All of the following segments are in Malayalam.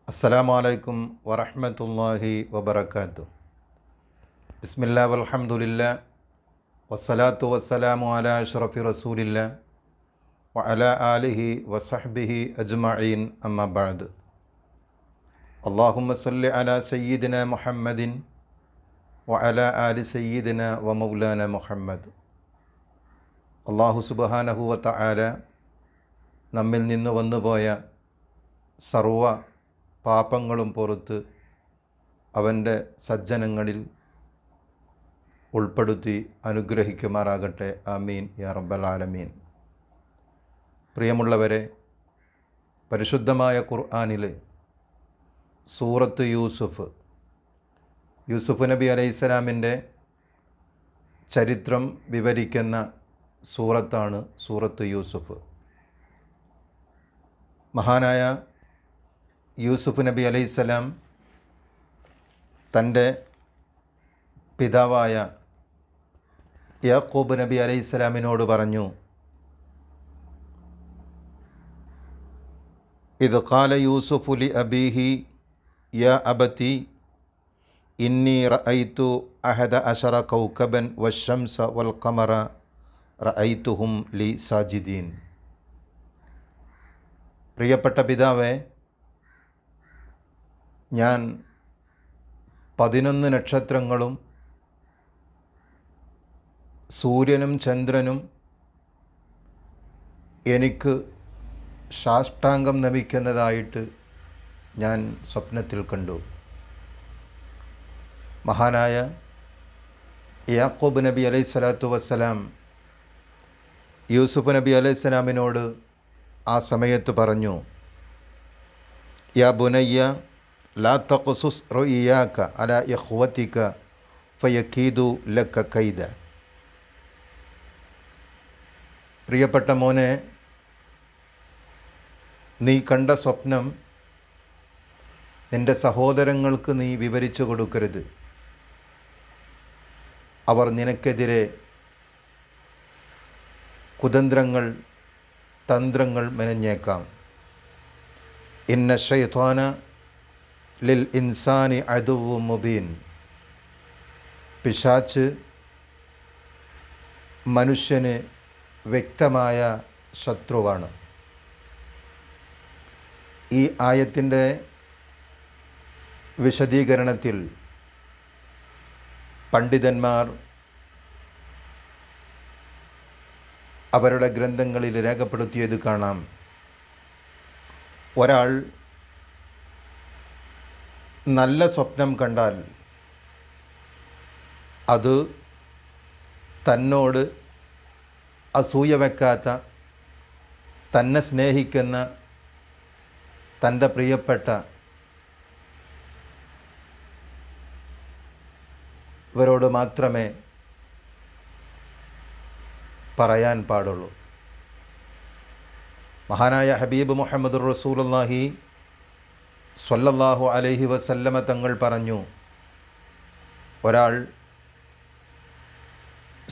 അസ്സലാമു അലൈക്കും വറഹ്മത്തുള്ളാഹി വബറകാതുഹു. ബിസ്മില്ലാ വൽഹംദുലില്ലാ വസ്സലാത്തു വസ്സലാമു അലാ അഷ്റഫി റസൂലില്ലാ വഅലാ ആലിഹി വസഹ്ബിഹി അജ്മഈൻ അമ്മാ ബഅദ്. അല്ലാഹുമ്മ സ്വല്ലി അലാ സയ്യിദിനാ മുഹമ്മദിൻ വഅലാ ആലി സയ്യിദിനാ വമൗലാനാ മുഹമ്മദ്. അല്ലാഹു സുബ്ഹാനഹു വതആല നമ്മിൽ നിന്ന് വന്നുപോയ സർവ പാപങ്ങളും പുറത്ത് അവൻ്റെ സജ്ജനങ്ങളിൽ ഉൾപ്പെടുത്തി അനുഗ്രഹിക്കുമാറാകട്ടെ. ആമീൻ യാ റബ്ബൽ ആലമീൻ. പ്രിയമുള്ളവരെ, പരിശുദ്ധമായ ഖുർആനിൽ സൂറത്ത് യൂസുഫ് നബി അലൈഹിസ്സലാമിൻ്റെ ചരിത്രം വിവരിക്കുന്ന സൂറത്താണ് സൂറത്ത് യൂസുഫ്. മഹാനായ യൂസുഫ് നബി അലൈഹിസ്സലാം തൻ്റെ പിതാവായ യാക്കൂബ് നബി അലൈഹിസ്സലാമിനോട് പറഞ്ഞു, ഇദ് ഖാല യൂസുഫു ലി അബീഹി യാ അബതി ഇന്നി റഅയ്തു അഹദ അശറ കൗകബൻ വശംസ വൽ ഖമറ റഅയ്തുഹും ലി സാജിദീൻ. പ്രിയപ്പെട്ട പിതാവേ, ഞാൻ 11 നക്ഷത്രങ്ങളും സൂര്യനും ചന്ദ്രനും എനിക്ക് സാഷ്ടാംഗം നമിക്കുന്നതായിട്ട് ഞാൻ സ്വപ്നത്തിൽ കണ്ടു. മഹാനായ യാക്കൂബ് നബി അലൈഹിസ്സലാത്തു വസ്സലാം യൂസുഫ് നബി അലൈഹിസ്സലാമിനോട് ആ സമയത്ത് പറഞ്ഞു, യാ ബുനയ്യ ലാ തഖ്സുസ് റുഇയാക അലാ ഇഖ്വതിക ഫയകീദു ലക കൈദ. പ്രിയപ്പെട്ട മോനെ, നീ കണ്ട സ്വപ്നം നിൻ്റെ സഹോദരങ്ങൾക്ക് നീ വിവരിച്ചു കൊടുക്കരുത്. അവർ നിനക്കെതിരെ കുതന്ത്രങ്ങൾ തന്ത്രങ്ങൾ മെനഞ്ഞേക്കാം. ഇന്ന ശൈത്വാന ലിൽ ഇൻസാനി അദുവ്വുൻ മുബീൻ. പിശാച്ച് മനുഷ്യന് വ്യക്തമായ ശത്രുവാണ്. ഈ ആയത്തിൻ്റെ വിശദീകരണത്തിൽ പണ്ഡിതന്മാർ അവരുടെ ഗ്രന്ഥങ്ങളിൽ രേഖപ്പെടുത്തിയത് കാണാം. ഒരാൾ നല്ല സ്വപ്നം കണ്ടാൽ അത് തന്നോട് അസൂയ വയ്ക്കാത്ത, തന്നെ സ്നേഹിക്കുന്ന തൻ്റെ പ്രിയപ്പെട്ട ഇവരോട് മാത്രമേ പറയാൻ പാടുള്ളൂ. മഹാനായ ഹബീബ് മുഹമ്മദ് റസൂലുള്ളാഹി സ്വല്ലല്ലാഹു അലൈഹി വസല്ലമ തങ്ങൾ പറഞ്ഞു, ഒരാൾ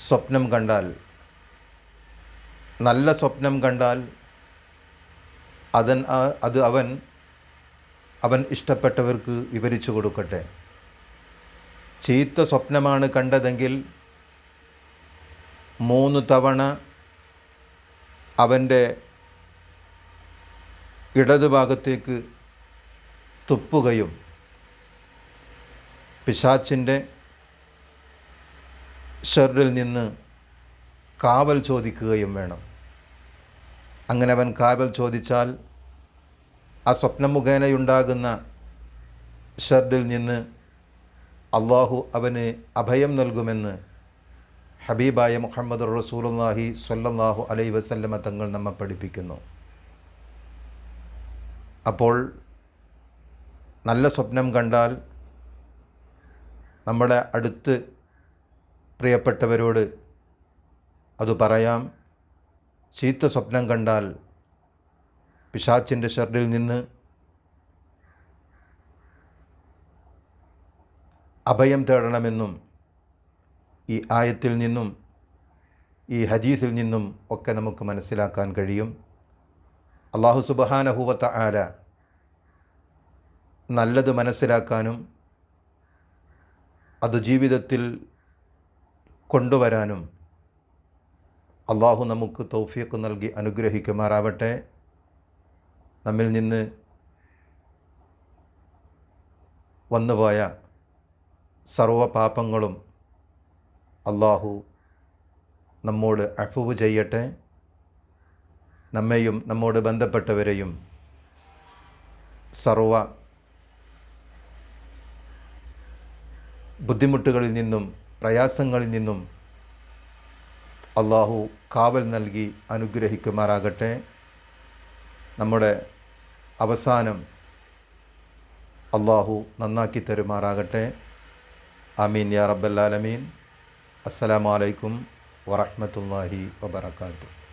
സ്വപ്നം കണ്ടാൽ, നല്ല സ്വപ്നം കണ്ടാൽ അത് അവൻ ഇഷ്ടപ്പെട്ടവർക്ക് വിവരിച്ചു കൊടുക്കട്ടെ. ചീത്ത സ്വപ്നമാണ് കണ്ടതെങ്കിൽ 3 തവണ അവൻ്റെ ഇടതുഭാഗത്തേക്ക് തുപ്പുകയും പിശാച്ചിൻ്റെ ഷർറിൽ നിന്ന് കാവൽ ചോദിക്കുകയും വേണം. അങ്ങനെ അവൻ കാവൽ ചോദിച്ചാൽ ആ സ്വപ്നം മുഖേനയുണ്ടാകുന്ന ഷർറിൽ നിന്ന് അള്ളാഹു അവന് അഭയം നൽകുമെന്ന് ഹബീബായ മുഹമ്മദ് റസൂലുള്ളാഹി സ്വല്ലല്ലാഹു അലൈഹി വസല്ലമ തങ്ങൾ നമ്മെ പഠിപ്പിക്കുന്നു. അപ്പോൾ നല്ല സ്വപ്നം കണ്ടാൽ നമ്മുടെ അടുത്ത് പ്രിയപ്പെട്ടവരോട് അത് പറയാം. ചീത്ത സ്വപ്നം കണ്ടാൽ പിശാച്ചിൻ്റെ ഷർറിൽ നിന്ന് അഭയം തേടണമെന്നും ഈ ആയത്തിൽ നിന്നും ഈ ഹദീസിൽ നിന്നും ഒക്കെ നമുക്ക് മനസ്സിലാക്കാൻ കഴിയും. അല്ലാഹു സുബ്ഹാനഹു വ തആല നല്ലത് മനസ്സിലാക്കാനും അത് ജീവിതത്തിൽ കൊണ്ടുവരാനും അള്ളാഹു നമുക്ക് തൗഫീഖ് നൽകി അനുഗ്രഹിക്കുമാറാവട്ടെ. നമ്മിൽ നിന്ന് വന്നുപോയ സർവ്വ പാപങ്ങളും അള്ളാഹു നമ്മോട് അഫ്വ് ചെയ്യട്ടെ. നമ്മെയും നമ്മോട് ബന്ധപ്പെട്ടവരെയും സർവ്വ ബുദ്ധിമുട്ടുകളിൽ നിന്നും പ്രയാസങ്ങളിൽ നിന്നും അള്ളാഹു കാവൽ നൽകി അനുഗ്രഹിക്കുമാറാകട്ടെ. നമ്മുടെ അവസാനം അള്ളാഹു നന്നാക്കി തരുമാറാകട്ടെ. ആമീൻ യാ റബ്ബൽ ആലമീൻ. അസ്സലാമു അലൈക്കും വറഹ്മത്തുള്ളാഹി വബറകാതുഹു.